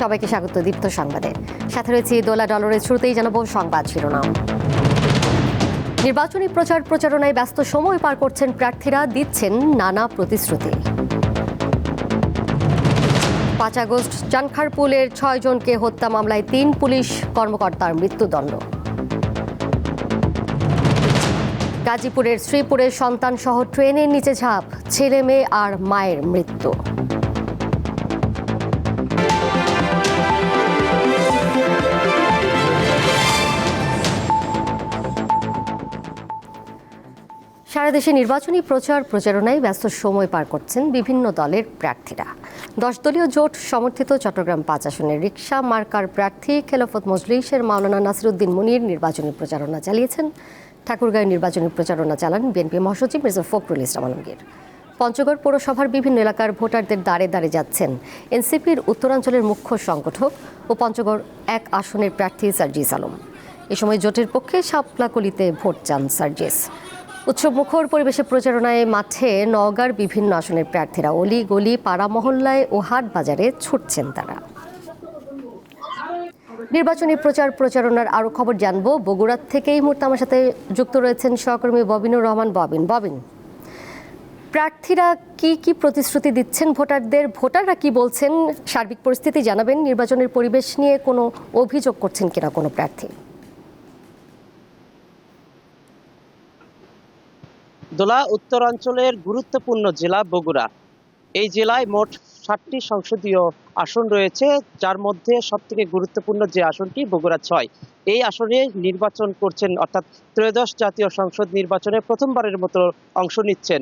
সবাইকে স্বাগত দীপ্ত সংবাদে। সাথে রয়েছে দোলা ডলরের শুরুতেই জানাবো সংবাদ শিরোনাম। নির্বাচনী প্রচারণায় ব্যস্ত সময় পার করছেন প্রার্থীরা, দিচ্ছেন নানা প্রতিশ্রুতি। 5 আগস্ট চানখারপুলের 6 জনকে হত্যা মামলায় 3 পুলিশ কর্মকর্তার মৃত্যুদণ্ড। গাজীপুরের শ্রীপুরের সন্তান সহ ট্রেনের নিচে ঝাঁপ, ছেলে মেয়ে আর মায়ের মৃত্যু। সারা দেশে নির্বাচনী প্রচারণায় ব্যস্ত সময় পার করছেন বিভিন্ন দলের প্রার্থীরা। 10 দলীয় জোট সমর্থিত চট্টগ্রাম 5 আসনের রিকশা মার্কার প্রার্থী খেলাফত মজলিসের মাওলানা নাসিরউদ্দিন মুনীর নির্বাচনী প্রচারণা চালিয়েছেন। ঠাকুরগাঁয়ে নির্বাচনী প্রচারণা চালান বিএনপি মহাসচিব মির্জা ফখরুল ইসলাম আলমগীর। পঞ্চগড় পৌরসভার বিভিন্ন এলাকার ভোটারদের দ্বারে দ্বারে যাচ্ছেন এনসিপির উত্তরাঞ্চলের মুখ্য সংগঠক ও পঞ্চগড় 1 আসনের প্রার্থী সার্জিস আলম। এ সময় জোটের পক্ষে শাপলাকলিতে ভোট চান সার্জিস। উৎসবমুখর পরিবেশে প্রচারণায় মাঠে নওগাঁর বিভিন্ন আসনের প্রার্থীরা অলি গলি পাড়া মহল্লায় ও হাট বাজারে ছুটছেন তারা। নির্বাচনী প্রচারণার আরও খবর জানবো বগুড়া থেকে। এই মুহূর্তে আমার সাথে যুক্ত রয়েছেন সহকর্মী ববিনুর রহমান। ববিন, প্রার্থীরা কি প্রতিশ্রুতি দিচ্ছেন ভোটাররা কি বলছেন, সার্বিক পরিস্থিতি জানাবেন। নির্বাচনের পরিবেশ নিয়ে কোনো অভিযোগ করছেন কিনা কোনো প্রার্থী? দোলা উত্তরাঞ্চলের গুরুত্বপূর্ণ জেলা বগুড়া। এই জেলায় মোট 7টি সংসদীয় আসন রয়েছে, যার মধ্যে সবথেকে গুরুত্বপূর্ণ যে আসনটি বগুড়া 6। এই আসনে নির্বাচন করছেন, অর্থাৎ ত্রয়োদশ জাতীয় সংসদ নির্বাচনে প্রথমবারের মতো অংশ নিচ্ছেন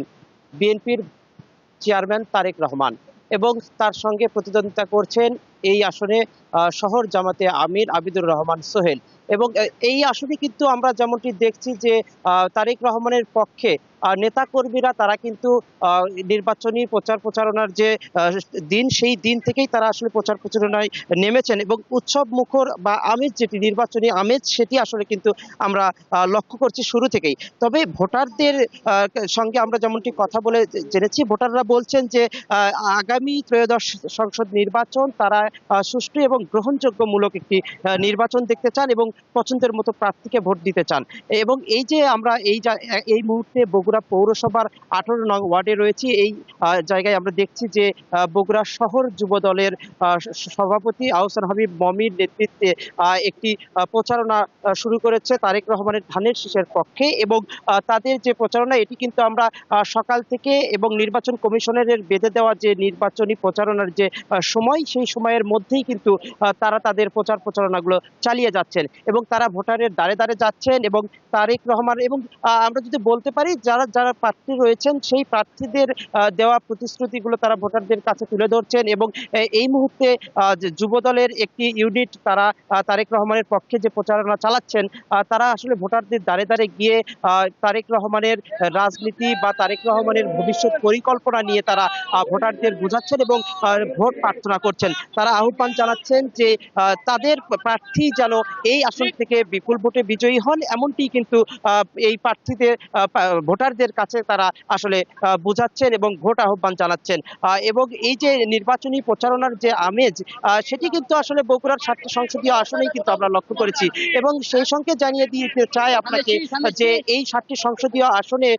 বিএনপির চেয়ারম্যান তারেক রহমান, এবং তার সঙ্গে প্রতিদ্বন্দ্বিতা করছেন এই আসনে শহর জামাতে আমির আবিদুর রহমান সোহেল। এবং এই আসনে কিন্তু আমরা যেমনটি দেখছি যে তারেক রহমানের পক্ষে নেতাকর্মীরা তারা কিন্তু নির্বাচনী প্রচারণার যে দিন, সেই দিন থেকেই তারা আসলে প্রচারণায় নেমেছেন, এবং উৎসব মুখর বা আমেজ, যেটি নির্বাচনী আমেজ, সেটি আসলে কিন্তু আমরা লক্ষ্য করছি শুরু থেকেই। তবে ভোটারদের সঙ্গে আমরা যেমনটি কথা বলে জেনেছি, ভোটাররা বলছেন যে আগামী ত্রয়োদশ সংসদ নির্বাচন তারা সুষ্ঠু এবং গ্রহণযোগ্যমূলক একটি নির্বাচন দেখতে চান এবং পছন্দের মতো প্রার্থীকে ভোট দিতে চান। এবং এই যে আমরা এই মুহূর্তে বগুড়া পৌরসভার 18 নং ওয়ার্ডে রয়েছি, এই জায়গায় আমরা দেখছি যে বগুড়া শহর যুব দলের সভাপতি আহসান হাবিব মমির নেতৃত্বে একটি প্রচারণা শুরু করেছে তারেক রহমানের ধানের শীষের পক্ষে। এবং তাদের যে প্রচারণা, এটি কিন্তু আমরা সকাল থেকে এবং নির্বাচন কমিশনের বেঁধে দেওয়া যে নির্বাচনী প্রচারণার যে সময়, সেই সময়ের মধ্যেই কিন্তু তারা তাদের প্রচারণাগুলো চালিয়ে যাচ্ছেন, এবং তারা ভোটারের দ্বারে দ্বারে যাচ্ছেন। এবং তারেক রহমান, এবং আমরা যদি বলতে পারি যারা প্রার্থী রয়েছেন, সেই প্রার্থীদের দেওয়া প্রতিশ্রুতিগুলো তারা ভোটারদের কাছে তুলে ধরছেন। এবং এই মুহূর্তে যুব দলের একটি ইউনিট তারা তারেক রহমানের পক্ষে যে প্রচারণা চালাচ্ছেন, তারা আসলে ভোটারদের দ্বারে দ্বারে গিয়ে তারেক রহমানের রাজনীতি বা তারেক রহমানের ভবিষ্যৎ পরিকল্পনা নিয়ে তারা ভোটারদের বোঝাচ্ছেন এবং ভোট প্রার্থনা করছেন। তারা আহ্বান জানাচ্ছেন যে তাদের প্রার্থী যেন এই আসন থেকে বিপুল ভোটে বিজয়ী হন, এমনটি কিন্তু এই প্রার্থীদের ভোটারদের কাছে তারা আসলে বোঝাচ্ছেন এবং ভোট আহ্বান জানাচ্ছেন। এবং এই যে নির্বাচনী প্রচারণার যে আমেজ, সেটি কিন্তু আসলে বগুড়ার 7টি সংসদীয় আসনেই কিন্তু আমরা লক্ষ্য করেছি। এবং সেই সঙ্গে জানিয়ে দিতে চাই আপনাকে যে এই 7টি সংসদীয় আসনে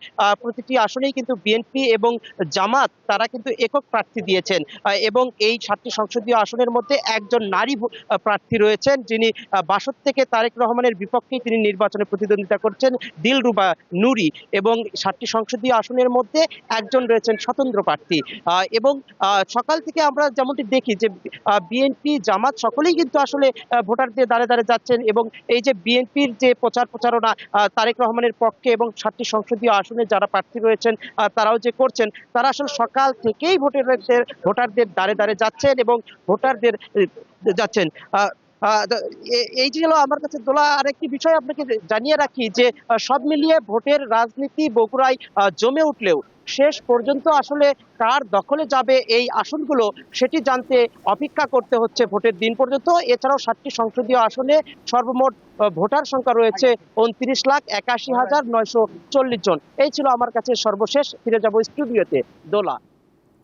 প্রতিটি আসনেই কিন্তু বিএনপি এবং জামাত তারা কিন্তু একক প্রার্থী দিয়েছেন। এবং এই 7টি সংসদীয় আসনের মধ্যে একজন নারী প্রার্থী রয়েছেন, যিনি 62 থেকে তারেক রহমানের বিপক্ষে তিনি নির্বাচনে প্রতিদ্বন্দ্বিতা করছেন, দিলরুবা নুরি। এবং 7টি সংসদীয় আসনের মধ্যে একজন রয়েছেন স্বতন্ত্র প্রার্থী। এবং সকাল থেকে আমরা যেমনটি দেখি যে বিএনপি জামাত সকলেই কিন্তু আসলে ভোটারদের দ্বারে দ্বারে যাচ্ছেন। এবং এই যে বিএনপির যে প্রচারণা তারেক রহমানের পক্ষে এবং 7টি সংসদীয় আসনে যারা প্রার্থী রয়েছেন তারাও যে করছেন, তারা আসলে সকাল থেকেই ভোটারদের দ্বারে দ্বারে যাচ্ছেন এবং ভোটারদের যাচ্ছেন। এই যে হলো আমার কাছে দোলা। আরেকটি বিষয় আপনাকে জানিয়ে রাখি যে সব মিলিয়ে ভোটের রাজনীতি বগুড়ায় জমে উঠলেও শেষ পর্যন্ত আসলে কার দখলে যাবে এই আসনগুলো, সেটি জানতে অপেক্ষা করতে হচ্ছে ভোটের দিন পর্যন্ত। এছাড়াও 7টি সংসদীয় আসনে সর্বমোট ভোটার সংখ্যা রয়েছে 29,81,940 জন। এই ছিল আমার কাছে সর্বশেষ। ফিরে যাব স্টুডিওতে। দোলা।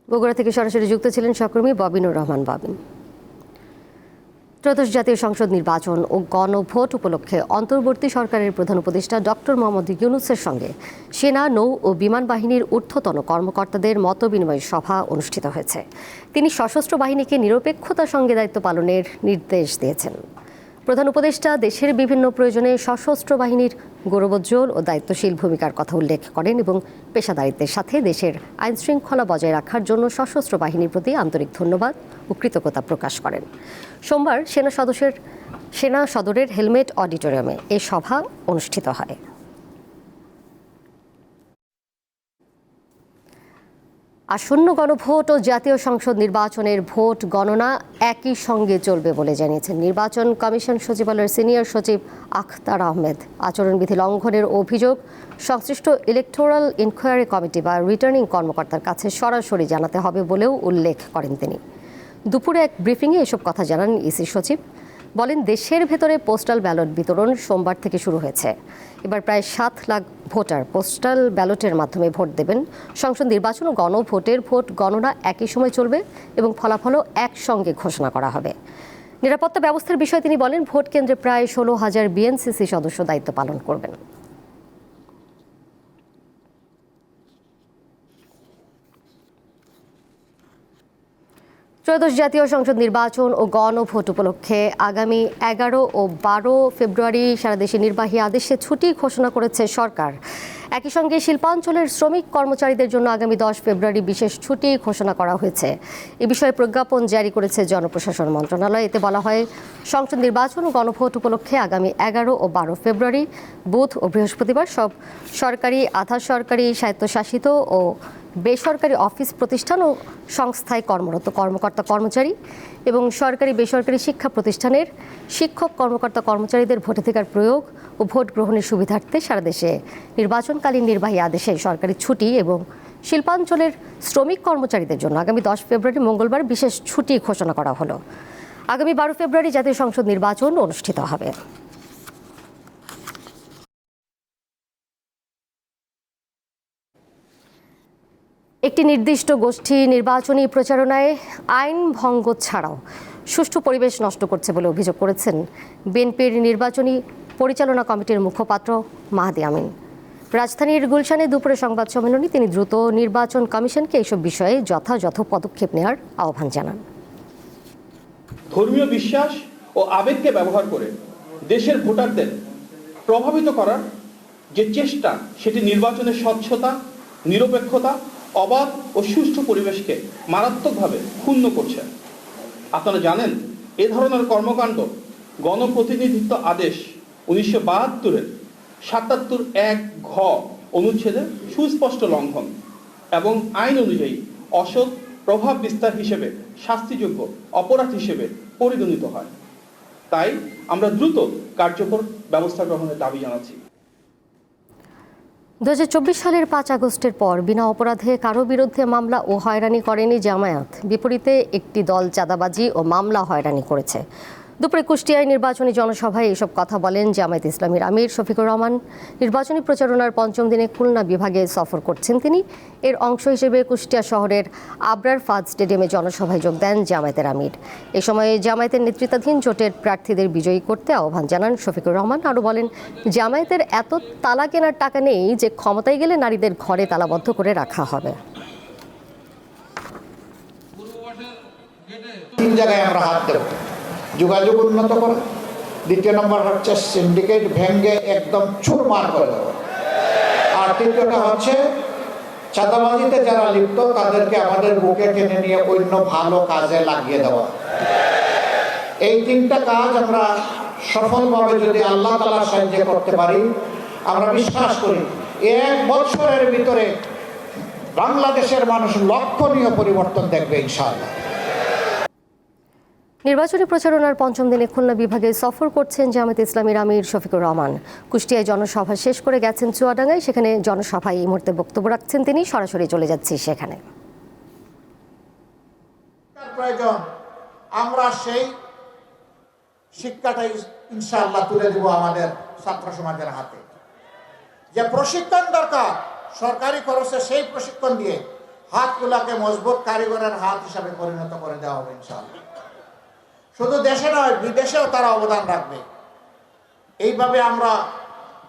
বগুড়া থেকে সরাসরি যুক্ত ছিলেন সহকর্মী ববিনুর রহমান। ত্রয়োদশ জাতীয় সংসদ নির্বাচন ও গণভোট উপলক্ষে অন্তর্বর্তী সরকারের প্রধান উপদেষ্টা ডক্টর মোহাম্মদ ইউনূসের সঙ্গে সেনা, নৌ ও বিমান বাহিনীর ঊর্ধ্বতন কর্মকর্তাদের মতবিনিময় সভা অনুষ্ঠিত হয়েছে। তিনি সশস্ত্র বাহিনীকে নিরপেক্ষতার সঙ্গে দায়িত্ব পালনের নির্দেশ দিয়েছেন। প্রধান উপদেষ্টা দেশের বিভিন্ন প্রয়োজনে সশস্ত্র বাহিনীর গৌরবোজ্জ্বল ও দায়িত্বশীল ভূমিকার কথা উল্লেখ করেন এবং পেশাদারিত্বের সাথে দেশের আইনশৃঙ্খলা বজায় রাখার জন্য সশস্ত্র বাহিনীর প্রতি আন্তরিক ধন্যবাদ ও কৃতজ্ঞতা প্রকাশ করেন। সোমবার সেনা সদরের হেলমেট অডিটোরিয়ামে এ সভা অনুষ্ঠিত হয়। আসন্ন গণভোট ও জাতীয় সংসদ নির্বাচনের ভোট গণনা একই সঙ্গে চলবে বলে জানিয়েছেন নির্বাচন কমিশন সচিবালয়ের সিনিয়র সচিব আখতার আহমেদ। আচরণবিধি লঙ্ঘনের অভিযোগ সংশ্লিষ্ট ইলেকটোরাল ইনকোয়ারি কমিটি বা রিটার্নিং কর্মকর্তার কাছে সরাসরি জানাতে হবে বলেও উল্লেখ করেন তিনি। দুপুরে এক ব্রিফিংয়ে এসব কথা জানান ইসি সচিব। বলেন, দেশের ভেতরে পোস্টাল ব্যালট বিতরণ সোমবার থেকে শুরু হয়েছে। এবার প্রায় 7 লাখ ভোটার পোস্টাল ব্যালটের মাধ্যমে ভোট দেবেন। সংসদ নির্বাচন ও গণভোটের ভোট গণনা একই সময় চলবে এবং ফলাফলও একসঙ্গে ঘোষণা করা হবে। নিরাপত্তা ব্যবস্থার বিষয়ে তিনি বলেন, ভোট কেন্দ্রে প্রায় 16,000 বিএনসিসি সদস্য দায়িত্ব পালন করবেন। ত্রয়োদশ জাতীয় সংসদ নির্বাচন ও গণভোট উপলক্ষে আগামী 11 ও 12 ফেব্রুয়ারি সারা দেশে নির্বাহী আদেশে ছুটি ঘোষণা করেছে সরকার। একই সঙ্গে শিল্পাঞ্চলের শ্রমিক কর্মচারীদের জন্য আগামী 10 ফেব্রুয়ারি বিশেষ ছুটি ঘোষণা করা হয়েছে। এ বিষয়ে প্রজ্ঞাপন জারি করেছে জনপ্রশাসন মন্ত্রণালয়। এতে বলা হয়, সংসদ নির্বাচন ও গণভোট উপলক্ষে আগামী 11 ও 12 ফেব্রুয়ারি বুধ ও বৃহস্পতিবার সব সরকারি, আধা সরকারি, স্বায়ত্তশাসিত ও বেসরকারি অফিস প্রতিষ্ঠান ও সংস্থায় কর্মরত কর্মকর্তা কর্মচারী এবং সরকারি বেসরকারি শিক্ষা প্রতিষ্ঠানের শিক্ষক কর্মকর্তা কর্মচারীদের ভোটাধিকার প্রয়োগ ও ভোট গ্রহণের সুবিধার্থে সারা দেশে নির্বাচনকালীন নির্বাহী আদেশে সরকারি ছুটি এবং শিল্পাঞ্চলের শ্রমিক কর্মচারীদের জন্য আগামী 10 ফেব্রুয়ারি মঙ্গলবার বিশেষ ছুটি ঘোষণা করা হলো। আগামী 12 ফেব্রুয়ারি জাতীয় সংসদ নির্বাচন অনুষ্ঠিত হবে। একটি নির্দিষ্ট গোষ্ঠী নির্বাচনী প্রচারণায় আইন ভঙ্গ ছাড়াও সুষ্ঠু পরিবেশ নষ্ট করছে বলে অভিযোগ করেছেন বিএনপির নির্বাচনী পরিচালনা কমিটির মুখপাত্র মাহদী আমিন। রাজধানীর গুলশানে দুপুরে সংবাদ সম্মেলনে তিনি দ্রুত নির্বাচন কমিশনকে এসব বিষয়ে যথাযথ পদক্ষেপ নেওয়ার আহ্বান জানান। ধর্মীয় বিশ্বাস ও আবেগকে ব্যবহার করে দেশের ভোটারদের প্রভাবিত করার যে চেষ্টা, সেটি নির্বাচনের স্বচ্ছতা, নিরপেক্ষতা, অবাধ ও সুষ্ঠু পরিবেশকে মারাত্মকভাবে ক্ষুণ্ণ করছে। আপনারা জানেন, এ ধরনের কর্মকাণ্ড গণপ্রতিনিধিত্ব আদেশ 1972-এর 77(1) ঘ অনুচ্ছেদে সুস্পষ্ট লঙ্ঘন এবং আইন অনুযায়ী অসৎ প্রভাব বিস্তার হিসেবে শাস্তিযোগ্য অপরাধ হিসেবে পরিগণিত হয়। তাই আমরা দ্রুত কার্যকর ব্যবস্থা গ্রহণের দাবি জানাচ্ছি। 2024 সালের 5 আগস্টের পর বিনা অপরাধে কারো বিরুদ্ধে মামলা ও হয়রানি করেনি জামায়াত। বিপরীতে একটি দল চাঁদাবাজি ও মামলা হয়রানি করেছে। দুপুরে কুষ্টিয়ায় নির্বাচনী জনসভায় এসব কথা বলেন জামায়াত ইসলামীর আমির শফিকুর রহমান। নির্বাচনী প্রচারণার 5ম দিনে খুলনা বিভাগে সফর করছেন তিনি। এর অংশ হিসেবে কুষ্টিয়া শহরের আবরার ফাদ স্টেডিয়ামে জনসভায় যোগ দেন জামায়াতের আমির। এ সময় জামায়াতের নেতৃত্বাধীন জোটের প্রার্থীদের বিজয়ী করতে আহ্বান জানান শফিকুর রহমান। আরও বলেন, জামায়াতের এত তালা কেনার টাকা নেই যে ক্ষমতায় গেলে নারীদের ঘরে তালাবদ্ধ করে রাখা হবে। 3 জায়গায় আমরা হাত দেব। যোগাযোগ উন্নত করা, দ্বিতীয় নম্বর হচ্ছে সিন্ডিকেট ভেঙে একদম চুরমার করে দেওয়া, আর তৃতীয়টা হচ্ছে চাঁদাবাজিতে যারা লিপ্ত তাদেরকে আমাদের বুকে টেনে নিয়ে অন্য ভালো কাজে লাগিয়ে দেওয়া। এই 3টা কাজ আমরা সফলভাবে যদি আল্লাহ তাআলার সাহায্যে করতে পারি, আমরা বিশ্বাস করি 1 বছরের ভিতরে বাংলাদেশের মানুষ লক্ষণীয় পরিবর্তন দেখবে ইনশাআল্লাহ। নির্বাচনী প্রচারণার 5ম দিনে খুলনা বিভাগে সফর করছেন জামায়াত ইসলামীর আমির শফিকুর রহমান। কুষ্টিয়ায় জনসভা শেষ করে গেছেন চুয়াডাঙ্গায়, সেখানে জনসভায় এই মুহূর্তে বক্তব্য রাখছেন তিনি। সরাসরি চলে যাচ্ছি সেখানে। প্রয়োজন, আমরা সেই শিক্ষাটাই ইনশাআল্লাহ তুলে দেব আমাদের ছাত্র সমাজের হাতে। যে প্রশিক্ষণ দরকার সরকারি খরচে, সেই প্রশিক্ষণ দিয়ে হাতগুলাকে মজবুত কারিগরের হাত হিসাবে পরিণত করে দেওয়া হবে ইনশাআল্লাহ। শুধু দেশে নয়, বিদেশেও তারা অবদান রাখবে। এইভাবে আমরা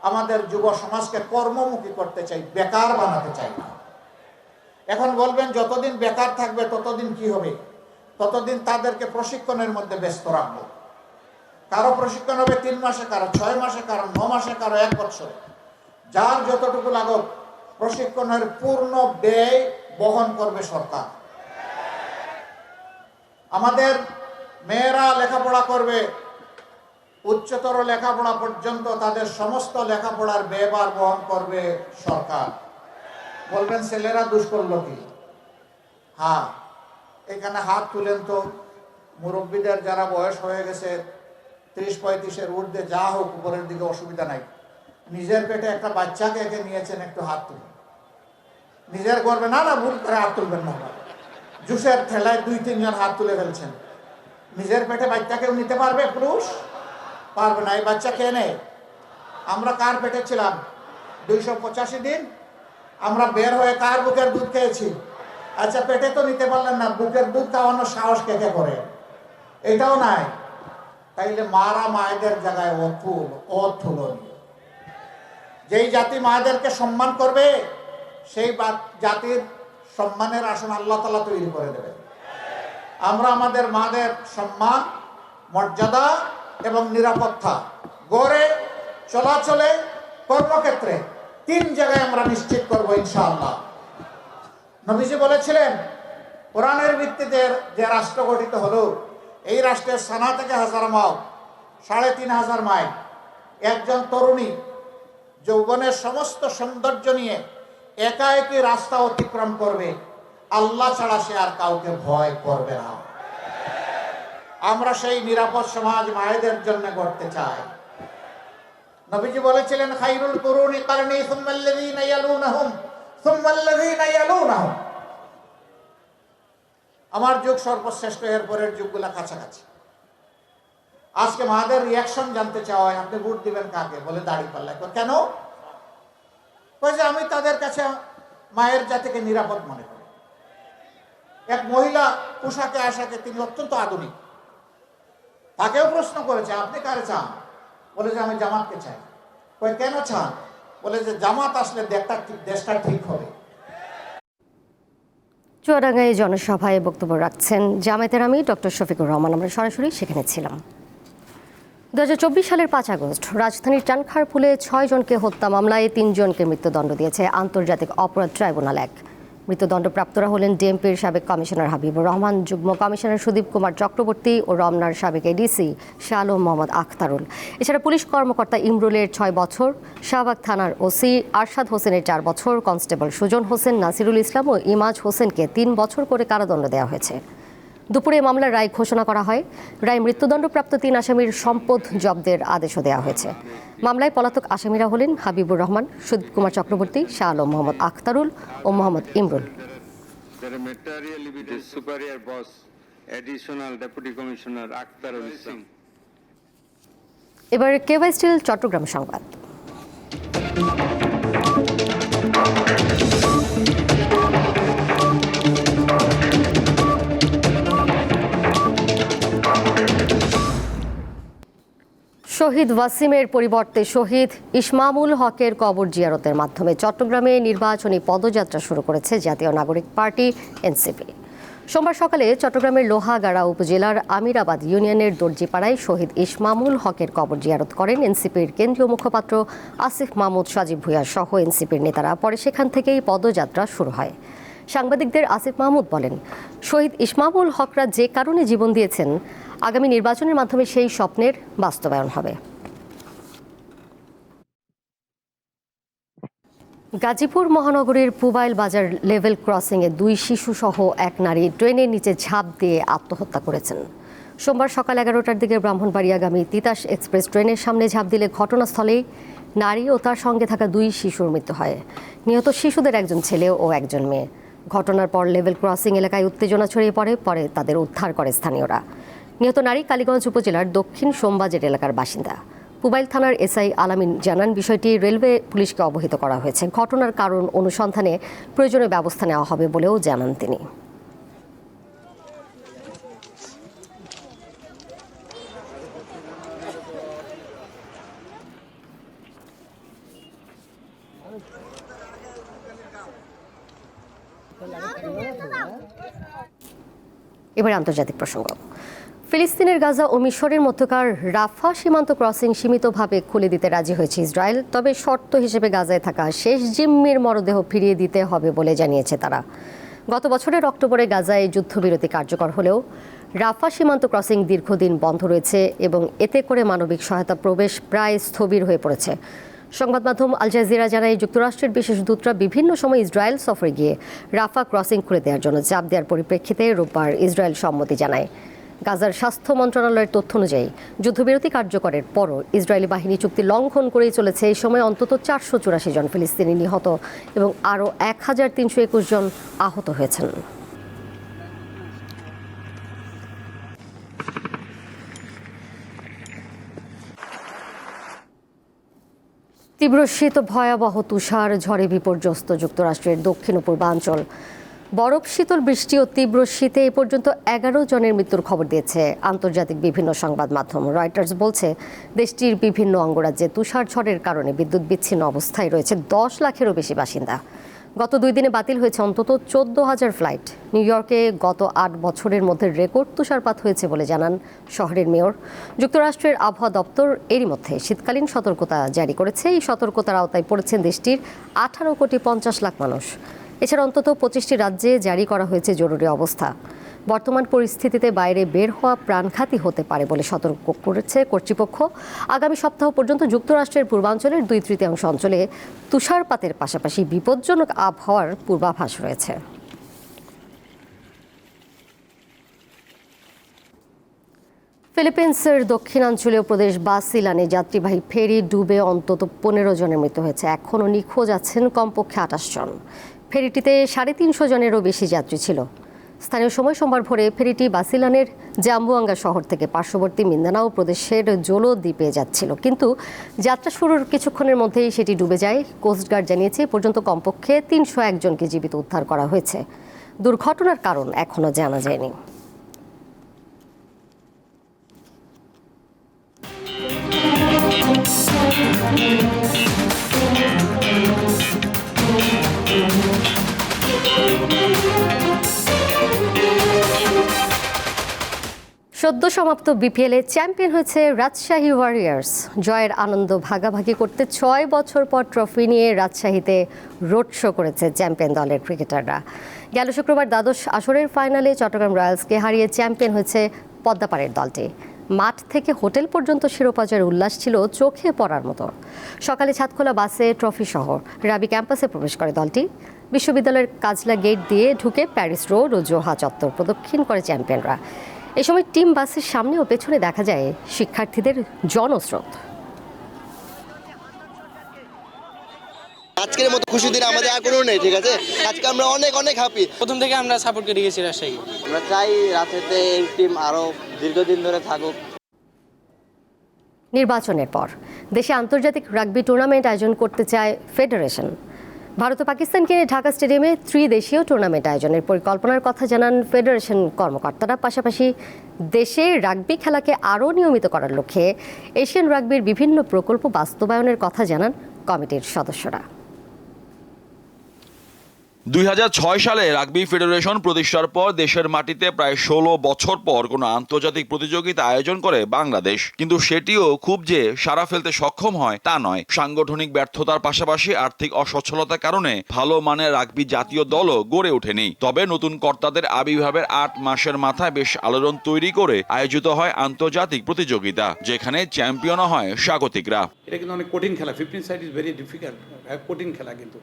আমাদের যুব সমাজকে কর্মমুখী করতে চাই, বেকার বানাতে চাই না। এখন বলবেন যতদিন বেকার থাকবে ততদিন কি হবে? ততদিন তাদেরকে প্রশিক্ষণের মধ্যে ব্যস্ত রাখবো। কারো প্রশিক্ষণ হবে 3 মাসে, কারো 6 মাসে, কারো 9 মাসে, কারো 1 বছরে। যার যতটুকু লাগবে প্রশিক্ষণের পূর্ণ ব্যয় বহন করবে সরকার। আমাদের মেয়েরা লেখাপড়া করবে, উচ্চতর লেখাপড়া পর্যন্ত তাদের সমস্ত লেখাপড়ার ব্যয়ভার বহন করবে সরকার। বলবেন ছেলেরা দুষ করলো কি? হ্যাঁ, এখানে হাত তুলেন তো মুরব্বীদের যারা বয়স হয়ে গেছে 30-35-এর ঊর্ধ্বে, যা হোক উপরের দিকে অসুবিধা নাই। নিজের পেটে একটা বাচ্চাকে একে নিয়েছেন, একটু হাত তুলুন। নিজের গর্বে না ভুল করে হাত তুলবেন না। জুসের ঠেলায় 2-3 জন হাত তুলে ফেলছেন। নিজের পেটে বাচ্চাকেও নিতে পারবে পুরুষ? পারবে না। এই বাচ্চা কে নেয়? আমরা কার পেটে ছিলাম 285 দিন? আমরা বের হয়ে কার বুকের দুধ খেয়েছি? আচ্ছা, পেটে তো নিতে পারলেন না, বুকের দুধ খাওয়ানোর সাহস কে কে করে? এটাও নাই। তাইলে মারা মায়েদের জায়গায় অতুলনীয়। যেই জাতি মায়েদেরকে সম্মান করবে সেই জাতির সম্মানের আসন আল্লাহ তাআলা তৈরি করে দেবে। আমরা আমাদের মাদের সম্মান, মর্যাদা এবং নিরাপত্তা গড়ে চলাচলে, কর্মক্ষেত্রে 3 জায়গায় আমরা নিশ্চিত করব ইনশাআল্লাহ। নবীজি বলেছিলেন, কোরআনের ভিত্তিতে যে রাষ্ট্র গঠিত হলো, এই রাষ্ট্রের সানা থেকে 1000 মাইল, 3500 মাইল, একজন তরুণী যৌবনের সমস্ত সৌন্দর্য নিয়ে একা একই রাস্তা অতিক্রম করবে, আল্লাহ ছাড়া সে আর কাউকে ভয় করবে না। আমরা সেই নিরাপদ সমাজ মায়েদের জন্য গড়তে চাই। নবীজি বলেছিলেন, খায়রুল কুরুনি কারনি সুম্মাল্লাযীনা ইয়ালুনাহুম সুম্মাল্লাযীনা ইয়ালুনাহুম। আমার যুগ সর্বশ্রেষ্ঠ, এর পরের যুগগুলা কাছাকাছি। আজকে মাদের রিয়াকশন জানতে চাওয়া হয়, আপনি ভোট দিবেন কাকে? বলে দাঁড়িপাল্লা। কেন? যে আমি তাদের কাছে মায়ের জাতিকে নিরাপদ মনে করি। এক মহিলা পোশাকে আশাকে, তিনি অত্যন্ত আধুনিক, তাকেও প্রশ্ন করেছে, আপনি কারে চান? বলে যে আমি জামাতকে চাই। কেন চান? বলে যে জামাত আসলে দেশটা ঠিক হবে। চুয়াডাঙ্গায় জনসভায় বক্তব্য রাখছেন জামায়াতের আমির ডক্টর শফিকুর রহমান। আমরা সরাসরি সেখানে ছিলাম। 2024 সালের 5 আগস্ট রাজধানীর চানখারপুলে 6 জনকে হত্যা মামলায় 3 জনকে মৃত্যুদণ্ড দিয়েছে আন্তর্জাতিক অপরাধ ট্রাইব্যুনাল 1। মৃত্যুদণ্ডপ্রাপ্তরা হলেন ডিএমপির সাবেক কমিশনার হাবিবুর রহমান, যুগ্ম কমিশনার সুদীপ কুমার চক্রবর্তী ও রমনার সাবেক এডিসি শাহ আলম মোহাম্মদ আখতারুল। এছাড়া পুলিশ কর্মকর্তা ইমরুলের 6 বছর, শাহবাগ থানার ওসি আরশাদ হোসেনের 4 বছর, কনস্টেবল সুজন হোসেন, নাসিরুল ইসলাম ও ইমাজ হোসেনকে 3 বছর করে কারাদণ্ড দেওয়া হয়েছে। দুপুরে মামলার রায় ঘোষণা করা হয়। রায় মৃত্যুদণ্ডপ্রাপ্ত 3 আসামির সম্পদ জব্দের আদেশও দেওয়া হয়েছে। মামলায় পলাতক আসামিরা হলেন হাবিবুর রহমান, সুদীপ কুমার চক্রবর্তী, শাহ আলম মোহাম্মদ আখতারুল ও মোহাম্মদ ইমরুল। এবার কেওয়াই স্টিল চট্টগ্রাম সংবাদ। শহীদ ওয়াসিমের পরিবর্তে শহীদ ইসমামুল হকের কবর জিয়ারতের মাধ্যমে চট্টগ্রামে নির্বাচনী পদযাত্রা শুরু করেছে জাতীয় নাগরিক পার্টি এনসিপি। সোমবার সকালে চট্টগ্রামের লোহাগাড়া উপজেলার আমিরাবাদ ইউনিয়নের দর্জিপাড়ায় শহীদ ইসমামুল হকের কবর জিয়ারত করেন এনসিপির কেন্দ্রীয় মুখপাত্র আসিফ মাহমুদ সাজিব ভুঁইয়া সহ এনসিপির নেতারা। পরে সেখান থেকেই পদযাত্রা শুরু হয়। সাংবাদিকদের আসিফ মাহমুদ বলেন, শহীদ ইসমামুল হকরা যে কারণে জীবন দিয়েছেন, আগামী নির্বাচনের মাধ্যমে সেই স্বপ্নের বাস্তবায়ন হবে। গাজীপুর মহানগরীর পুবাইল বাজার লেভেল ক্রসিংয়ে 2 শিশুসহ 1 নারী ট্রেনের নিচে ঝাঁপ দিয়ে আত্মহত্যা করেছেন। সোমবার সকাল 11টার দিকে ব্রাহ্মণবাড়িয়াগামী তিতাস এক্সপ্রেস ট্রেনের সামনে ঝাঁপ দিলে ঘটনাস্থলেই নারী ও তার সঙ্গে থাকা 2 শিশুর মৃত্যু হয়। নিহত শিশুদের একজন ছেলে ও একজন মেয়ে। ঘটনার পর লেভেল ক্রসিং এলাকায় উত্তেজনা ছড়িয়ে পরে তাদের উদ্ধার করে স্থানীয়রা। নিহত নারী কালীগঞ্জ উপজেলার দক্ষিণ সোমবাজার এলাকার বাসিন্দা। পুবাইল থানার এসআই আলামিন জানান, বিষয়টি রেলওয়ে পুলিশকে অবহিত করা হয়েছে। ঘটনার কারণ অনুসন্ধানে প্রয়োজনীয় ব্যবস্থা নেওয়া হবে বলেও জানান তিনি। এবার আন্তর্জাতিক প্রসঙ্গ। ফিলিস্তিনের গাজা ও মিশরের মধ্যকার রাফা সীমান্ত ক্রসিং সীমিতভাবে খুলে দিতে রাজি হয়েছে ইসরায়েল, তবে শর্ত হিসেবে গাজায় থাকা শেষ জিম্মির মরদেহ ফিরিয়ে দিতে হবে বলে জানিয়েছে তারা। গত বছরের অক্টোবরে গাজায় যুদ্ধবিরতি কার্যকর হলেও রাফা সীমান্ত ক্রসিং দীর্ঘদিন বন্ধ রয়েছে এবং এতে করে মানবিক সহায়তা প্রবেশ প্রায় স্থবির হয়ে পড়েছে। সংবাদ মাধ্যম আল জাজিরা জানায়, যুক্তরাষ্ট্রের বিশেষ দূতরা বিভিন্ন সময় ইসরায়েল সফরে গিয়ে রাফা ক্রসিং খুলে দেওয়ার জন্য চাপ দেওয়ার পরিপ্রেক্ষিতে রোববার ইসরায়েল সম্মতি জানায়। গাজার স্বাস্থ্য মন্ত্রণালয়ের তথ্য অনুযায়ী যুদ্ধবিরতি কার্যকরের পরও ইসরায়েলি বাহিনী চুক্তি লঙ্ঘন করেই চলেছে। এই সময় অন্তত 484 জন ফিলিস্তিনি নিহত এবং আরও 1321 জন আহত হয়েছেন। তীব্র শীত, ভয়াবহ তুষার ঝড়ে বিপর্যস্ত যুক্তরাষ্ট্রের দক্ষিণ ও পূর্বাঞ্চল। বরফ, শীতল বৃষ্টি ও তীব্র শীতে এ পর্যন্ত 11 জনের মৃত্যুর খবর দিয়েছে আন্তর্জাতিক বিভিন্ন সংবাদ মাধ্যম। রয়টার্স বলছে, দেশটির বিভিন্ন অঙ্গরাজ্যে তুষার ঝড়ের কারণে বিদ্যুৎ বিচ্ছিন্ন অবস্থায় রয়েছে 10 লাখেরও বেশি বাসিন্দা। গত 2 দিনে বাতিল হয়েছে অন্তত 14,000 ফ্লাইট। নিউ ইয়র্কে গত 8 বছরের মধ্যে রেকর্ড তুষারপাত হয়েছে বলে জানান শহরের মেয়র। যুক্তরাষ্ট্রের আবহাওয়া দপ্তর এরই মধ্যে শীতকালীন সতর্কতা জারি করেছে। এই সতর্কতার আওতায় পড়েছেন দেশটির 18,50,00,000 মানুষ। এছাড়া অন্তত 25টি রাজ্যে জারি করা হয়েছে জরুরি অবস্থা। বর্তমান পরিস্থিতিতে বাইরে বের হওয়া প্রাণঘাতী হতে পারে বলে সতর্ক করেছে কর্তৃপক্ষ। আগামী সপ্তাহ পর্যন্ত যুক্তরাষ্ট্রের পূর্বাঞ্চলের 2/3 অঞ্চলে তুষারপাতের পাশাপাশি বিপজ্জনক আবহাওয়ার পূর্বাভাস রয়েছে। ফিলিপিন্সের দক্ষিণাঞ্চলীয় প্রদেশ বাসিলানে যাত্রীবাহী ফেরি ডুবে অন্তত 15 জনের মৃত্যু হয়েছে। এখনও নিখোঁজ আছেন কমপক্ষে 28 জন। ফেরিটিতে 350 জনেরও বেশি যাত্রী ছিল। স্থানীয় সময় সোমবার ভোরে ফেরিটি বাসিলানের জাম্বুয়াঙ্গা শহর থেকে পার্শ্ববর্তী মিন্দানাও প্রদেশের জোলো দ্বীপে যাচ্ছিল, কিন্তু যাত্রা শুরুর কিছুক্ষণের মধ্যেই সেটি ডুবে যায়। কোস্টগার্ড জানিয়েছে, পর্যন্ত কমপক্ষে 301 জনকে জীবিত উদ্ধার করা হয়েছে। দুর্ঘটনার কারণ এখনও জানা যায়নি। সদ্য সমাপ্ত বিপিএলে চ্যাম্পিয়ন হয়েছে রাজশাহী ওয়ারিয়র্স। জয়ের আনন্দ ভাগাভাগি করতে 6 বছর পর ট্রফি নিয়ে রাজশাহীতে রোড শো করেছে চ্যাম্পিয়ন দলের ক্রিকেটাররা। গেল শুক্রবার দ্বাদশ আসরের ফাইনালে চট্টগ্রাম রয়্যালসকে হারিয়ে চ্যাম্পিয়ন হয়েছে পদ্মাপাড়ের দলটি। মাঠ থেকে হোটেল পর্যন্ত শিরোপা জয়ের উল্লাস ছিল চোখে পড়ার মতো। সকালে ছাদখোলা বাসে ট্রফি সহ রাবি ক্যাম্পাসে প্রবেশ করে দলটি। বিশ্ববিদ্যালয়ের কাজলা গেট দিয়ে ঢুকে প্যারিস রোড ও জোহা চত্বর প্রদক্ষিণ করে চ্যাম্পিয়নরা। এই সময় টিম বাসের সামনে ও পেছনে দেখা যায় শিক্ষার্থীদের জনস্রোত। আজকের মতো খুশি দিন আমাদের আর কোনো নেই, ঠিক আছে? আজকে আমরা অনেক অনেক হ্যাপি। প্রথম থেকে আমরা সাপোর্ট করে গেছি রাজশাহী। আমরা চাই রাজশাহীতে এই টিম আরো দীর্ঘদিন ধরে থাকুক। নির্বাচনের পর দেশে আন্তর্জাতিক রাগবি টুর্নামেন্ট আয়োজন করতে চায় ফেডারেশন। ভারত ও পাকিস্তানকে ঢাকা স্টেডিয়ামে ত্রিদেশীয় টুর্নামেন্ট আয়োজনের পরিকল্পনার কথা জানান ফেডারেশন কর্মকর্তারা। পাশাপাশি দেশে রাগবি খেলাকে আরও নিয়মিত করার লক্ষ্যে এশিয়ান রাগবির বিভিন্ন প্রকল্প বাস্তবায়নের কথা জানান কমিটির সদস্যরা। 2006 সালে রাগবি ফেডারেশন প্রতিষ্ঠার পর দেশের মাটিতে প্রায় 16 বছর পর কোনো আন্তর্জাতিক প্রতিযোগিতা আয়োজন করে বাংলাদেশ, কিন্তু সেটিও খুব যে সাড়া ফেলতে সক্ষম হয় তা নয়। সাংগঠনিক ব্যর্থতার পাশাপাশি আর্থিক অসচ্ছলতার কারণে ভালো মানের রাগবি জাতীয় দলও গড়ে ওঠেনি। তবে নতুন কর্তাদের আবির্ভাবের 8 মাসের মাথায় বেশ আলোড়ন তৈরি করে আয়োজিত হয় আন্তর্জাতিক প্রতিযোগিতা, যেখানে চ্যাম্পিয়নও হয় স্বাগতিকরা। এটা কিন্তু অনেক কঠিন খেলা, 15 সাইড ইজ ভেরি ডিফিকাল্ট, কঠিন খেলা। কিন্তু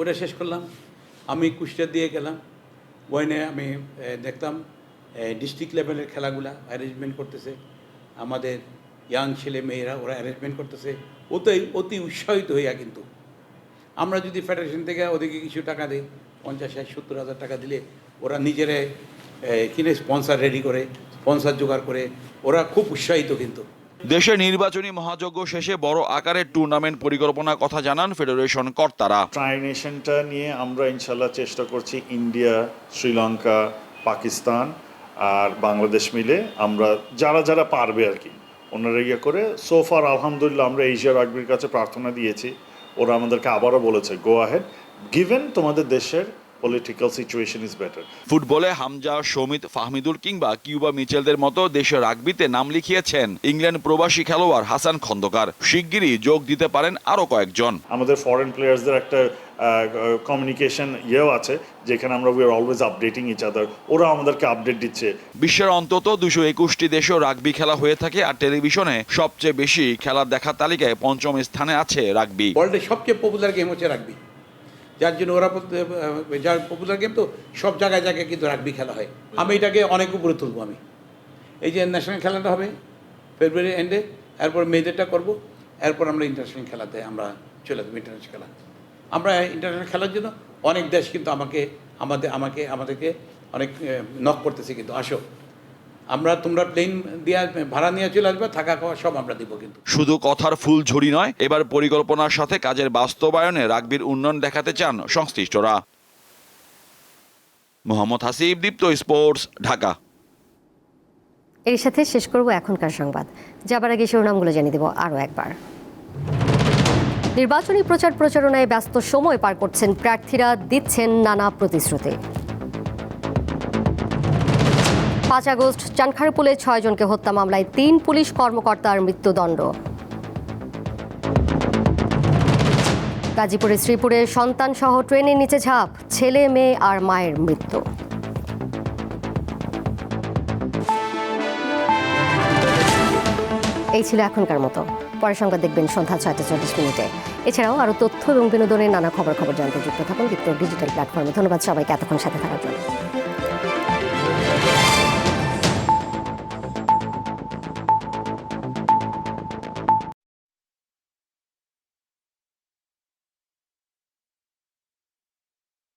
ওটা শেষ করলাম, আমি কুষ্টিয়া দিয়ে গেলাম। ওখানে আমি দেখতাম ডিস্ট্রিক্ট লেভেলের খেলাগুলা অ্যারেঞ্জমেন্ট করতেছে আমাদের ইয়াং ছেলে মেয়েরা, ওরা অ্যারেঞ্জমেন্ট করতেছে। অতি উৎসাহিত হইয়া কিন্তু আমরা যদি ফেডারেশন থেকে ওদেরকে কিছু টাকা দিই, 50,000-70 হাজার টাকা দিলে ওরা নিজেরা কিনে স্পন্সার রেডি করে, স্পন্সার জোগাড় করে, ওরা খুব উৎসাহিত। কিন্তু দেশে নির্বাচনী মহাযজ্ঞ শেষে বড় আকারের টুর্নামেন্ট পরিকল্পনার কথা জানান ফেডারেশন কর্তারা। ট্রাই নেশনটা নিয়ে আমরা ইনশাল্লাহ চেষ্টা করছি ইন্ডিয়া, শ্রীলঙ্কা, পাকিস্তান আর বাংলাদেশ মিলে আমরা যারা যারা পারবে আর কি ওনারা ইয়ে করে সোফার আলহামদুলিল্লাহ আমরা এশিয়া রাগবির কাছে প্রার্থনা দিয়েছি, ওরা আমাদেরকে আবারও বলেছে গো আহেড গিভেন তোমাদের দেশের পলিটিক্যাল সিচুয়েশন ইজ বেটার। ফুটবলে হামজা, সমিত, ফাহমিদুল কিংবা কিউবা মিচেলদের মতো দেশের রাগবিতে নাম লিখিয়েছেন ইংল্যান্ড প্রবাসী খেলোয়াড় হাসান খন্দকার। শিগগিরই যোগ দিতে পারেন আরও কয়েকজন। আমাদের ফরেন প্লেয়ার্সদের একটা কমিউনিকেশন ইয়েও আছে যেখানে আমরা we are always updating each other, ওরা আমাদেরকে আপডেট দিচ্ছে। বিশ্বের অন্তত 221টি দেশেও রাগবি খেলা হয়ে থাকে, আর টেলিভিশনে সবচেয়ে বেশি খেলার দেখার তালিকায় 5ম স্থানে আছে রাগবি। ওয়ার্ল্ডের সবচেয়ে পপুলার গেম হচ্ছে রাগবি, যার জন্য ওরা যার পপুলার গেম তো সব জায়গায় জায়গায় কিন্তু রাগবি খেলা হয়। আমি এটাকে অনেক উপরে তুলবো। আমি এই যে ন্যাশনাল খেলাটা হবে ফেব্রুয়ারি এন্ডে, এরপর মেয়েদেরটা করবো, এরপর আমরা ইন্টারন্যাশনাল খেলাতে আমরা চলে যাবো। ইন্টারন্যাশনাল খেলা আমরা ইন্টারন্যাশনাল খেলার জন্য অনেক দেশ কিন্তু আমাদেরকে অনেক নক করতেছে, কিন্তু আসো তোমরা প্লেন দিয়ে ভাড়া নিয়ে চলে আসবে, থাকা খাওয়া সব আমরা দিব। কিন্তু শুধু কথার ফুলঝুরি নয়, এবার পরিকল্পনার সাথে কাজের বাস্তবায়নে রাগবির উন্নয়ন দেখাতে চান সংশ্লিষ্টরা। মোহাম্মদ হাসিব, দীপ্ত স্পোর্টস, ঢাকা। এর সাথে শেষ করব এখনকার সংবাদ। যাবার আগে শিরোনামগুলো জানিয়ে দেব আরও একবার। নির্বাচনী প্রচারণায় ব্যস্ত সময় পার করছেন প্রার্থীরা, দিচ্ছেন নানা প্রতিশ্রুতি। 5 আগস্ট চানখারপুলে 6 জনকে হত্যা মামলায় 3 পুলিশ কর্মকর্তার মৃত্যুদণ্ড। গাজীপুরে শ্রীপুরে সন্তান সহ ট্রেনের নিচে ঝাঁপ, ছেলে মেয়ে আর মায়ের মৃত্যু। এই ছিল এখনকার মতো। পরের সংবাদ দেখবেন সন্ধ্যা 6:40 এছাড়াও আরও তথ্য এবং বিনোদনের নানা খবর জানতে যুক্ত থাকুন দীপ্ত ডিজিটাল প্ল্যাটফর্মে। ধন্যবাদ সবাইকে এতক্ষণ সাথে থাকার জন্য।